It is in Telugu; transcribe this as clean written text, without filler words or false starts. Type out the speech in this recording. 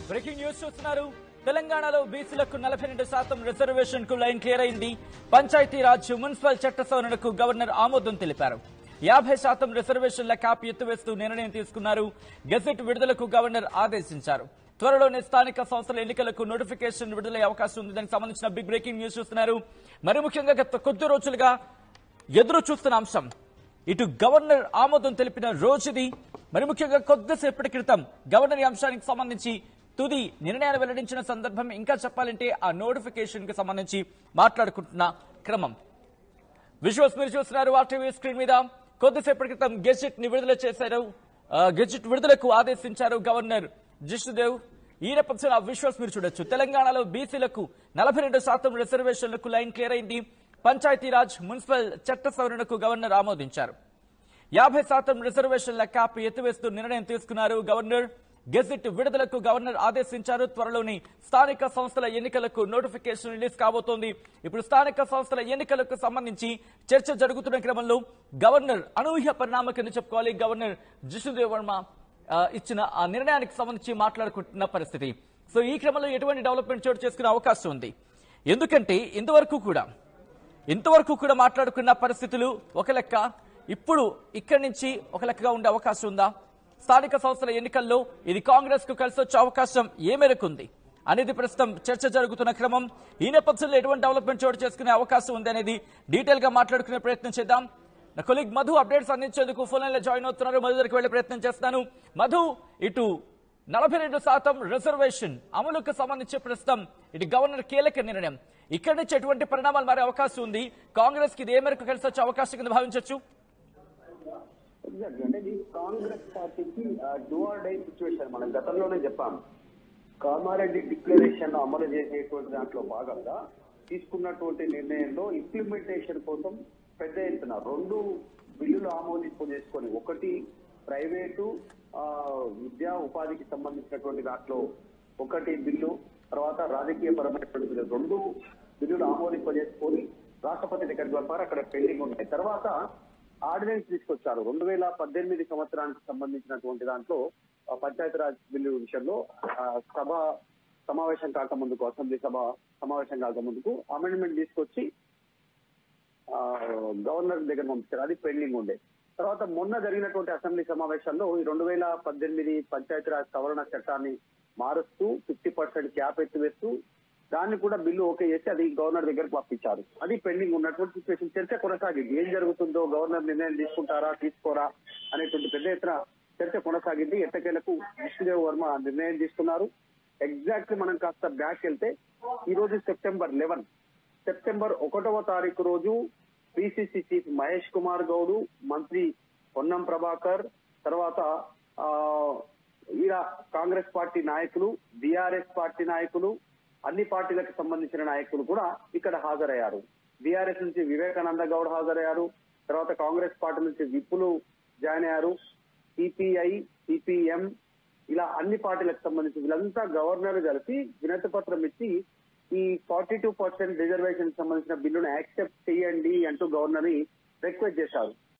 బ్రేకింగ్ న్యూస్ చూస్తున్నారు. తెలంగాణలో బీసీలకు 42% రిజర్వేషన్ కు లైన్ క్లియర్ అయింది. పంచాయతీరాజ్ మున్సిపల్ చట్ట సవరణకు గవర్నర్ ఆమోదం తెలిపారు. 50% రిజర్వేషన్ల క్యాప్ ఎత్తివేస్తూ నిర్ణయం తీసుకున్నారు. గెజెట్ విడుదలకు గవర్నర్ ఆదేశించారు. త్వరలోనే స్థానిక సంస్థల ఎన్నికలకు నోటిఫికేషన్ విడుదలయ్యే అవకాశం ఉంది. దానికి సంబంధించిన బిగ్ బ్రేకింగ్ న్యూస్ చూస్తున్నారు. మరి ముఖ్యంగా గత కొద్ది రోజులుగా ఎదురు చూస్తున్న అంశం, ఇటు గవర్నర్ ఆమోదం తెలిపిన రోజుది. మరి ముఖ్యంగా కొద్దిసేపటి క్రితం గవర్నర్ ఈ అంశానికి సంబంధించి తుది నిర్ణయాన్ని వెల్లడించిన సందర్భం. ఇంకా చెప్పాలంటే ఆ నోటిఫికేషన్ కి సంబంధించి మాట్లాడుకుంటున్న క్రమం. విజువల్స్ మీరు చూస్తున్నారు ఆర్టీవీ స్క్రీన్ మీద. కొద్దిసేపటి క్రితం గెజెట్ ని విడుదల చేశారు. గెజెట్ విడుదలకు ఆదేశించారు గవర్నర్ జిష్ణుదేవ్. ఈ నేపథ్యంలో ఆ విజువల్స్ మీరు చూడొచ్చు. తెలంగాణలో బీసీలకు 42% రిజర్వేషన్లకు లైన్ క్లియర్ అయింది. పంచాయతీరాజ్ మున్సిపల్ చట్ట సవరణకు గవర్నర్ ఆమోదించారు. 50% రిజర్వేషన్ల క్యాప్ ఎత్తివేస్తూ నిర్ణయం తీసుకున్నారు గవర్నర్. గెజెట్ విడుదలకు గవర్నర్ ఆదేశించారు. త్వరలోని స్థానిక సంస్థల ఎన్నికలకు నోటిఫికేషన్ రిలీజ్ కాబోతోంది. ఇప్పుడు స్థానిక సంస్థల ఎన్నికలకు సంబంధించి చర్చ జరుగుతున్న క్రమంలో గవర్నర్ అనూహ్య పరిణామం కింద చెప్పుకోవాలి. గవర్నర్ జిష్ణుదేవ్ వర్మ ఇచ్చిన ఆ నిర్ణయానికి సంబంధించి మాట్లాడుకుంటున్న పరిస్థితి. సో ఈ క్రమంలో ఎటువంటి డెవలప్మెంట్ చోటు చేసుకునే అవకాశం ఉంది. ఎందుకంటే ఇంతవరకు కూడా మాట్లాడుకున్న పరిస్థితులు ఒక లెక్క, ఇప్పుడు ఇక్కడి నుంచి ఒక లెక్కగా ఉండే అవకాశం ఉందా? స్థానిక సంస్థల ఎన్నికల్లో ఇది కాంగ్రెస్ కు కలిసి వచ్చే అవకాశం ఏ మేరకు ఉంది అనేది ప్రస్తుతం చర్చ జరుగుతున్న క్రమం. ఈ నేపథ్యంలో ఎటువంటి డెవలప్మెంట్ చోటు చేసుకునే అవకాశం ఉంది అనేది డీటెయిల్ గా మాట్లాడుకునే ప్రయత్నం చేద్దాం. నా కొలీగ్ మధు అప్డేట్స్ అందించేందుకు ఫోన్ లైన్ లో జాయిన్ అవుతున్నారు. మధు దగ్గరికి వెళ్లే ప్రయత్నం చేస్తాను. మధు, ఇటు 42% రిజర్వేషన్ అమలుకు సంబంధించి ప్రస్తుతం ఇటు గవర్నర్ కీలక నిర్ణయం, ఇక్కడి నుంచి ఎటువంటి పరిణామాలు మారే అవకాశం ఉంది? కాంగ్రెస్ కి ఇది ఏ మేరకు కలిసి వచ్చే అవకాశం కింద భావించవచ్చు? అంటే ఇది కాంగ్రెస్ పార్టీకి డూ ఆర్ డై సిచ్యువేషన్. మనం గతంలోనే చెప్పాం. కామారెడ్డి డిక్లరేషన్ అమలు చేసేటువంటి దాంట్లో భాగంగా తీసుకున్నటువంటి నిర్ణయంలో ఇంప్లిమెంటేషన్ కోసం పెద్ద ఎత్తున 2 బిల్లులు ఆమోదింపజేసుకొని, ఒకటి ప్రైవేటు విద్యా ఉపాధికి సంబంధించినటువంటి దాంట్లో ఒకటి బిల్లు, తర్వాత రాజకీయ పరమైనటువంటి బిల్లు, 2 బిల్లులు ఆమోదింపజేసుకొని రాష్ట్రపతి దగ్గరికి పంపారు. అక్కడ పెండింగ్ ఉన్నాయి. తర్వాత ఆర్డినెన్స్ తీసుకొచ్చారు. 2018 సంవత్సరానికి సంబంధించినటువంటి దాంట్లో పంచాయతీరాజ్ బిల్లు విషయంలో సమావేశం కాకముందుకు, అసెంబ్లీ సమావేశం కాకముందుకు అమెండ్మెంట్ తీసుకొచ్చి గవర్నర్ దగ్గర పంపించారు. అది పెండింగ్ ఉండే. తర్వాత మొన్న జరిగినటువంటి అసెంబ్లీ సమావేశాల్లో ఈ 2018 పంచాయతీరాజ్ సవరణ చట్టాన్ని మారుస్తూ 50% క్యాప్ ఎత్తివేస్తూ దాన్ని కూడా బిల్లు ఓకే చేసి అది గవర్నర్ దగ్గరకు పంపించారు. అది పెండింగ్ ఉన్నటువంటి సిచ్యువేషన్. చర్చ కొనసాగింది. ఏం జరుగుతుందో, గవర్నర్ నిర్ణయం తీసుకుంటారా తీసుకోరా అనేటువంటి పెద్ద ఎత్తున చర్చ కొనసాగింది. ఎట్టకేలకు జిష్ణుదేవ్ వర్మ నిర్ణయం తీసుకున్నారు. ఎగ్జాక్ట్ మనం కాస్త బ్యాక్ వెళ్తే ఈ రోజు సెప్టెంబర్ 1వ తారీఖు రోజు పిసిసి చీఫ్ మహేష్ కుమార్ గౌడ్, మంత్రి పొన్నం ప్రభాకర్, తర్వాత కాంగ్రెస్ పార్టీ నాయకులు, బీఆర్ఎస్ పార్టీ నాయకులు, అన్ని పార్టీలకు సంబంధించిన నాయకులు కూడా ఇక్కడ హాజరయ్యారు. బీఆర్ఎస్ నుంచి వివేకానంద గౌడ్ హాజరయ్యారు. తర్వాత కాంగ్రెస్ పార్టీ నుంచి విప్పులు జాయిన్ అయ్యారు. సిపిఐ, సిపిఎం, ఇలా అన్ని పార్టీలకు సంబంధించి వీళ్ళంతా గవర్నర్ కలిసి వినతి పత్రం ఇచ్చి ఈ 42% రిజర్వేషన్ సంబంధించిన బిల్లును యాక్సెప్ట్ చేయండి అంటూ గవర్నర్ ని రిక్వెస్ట్ చేశారు.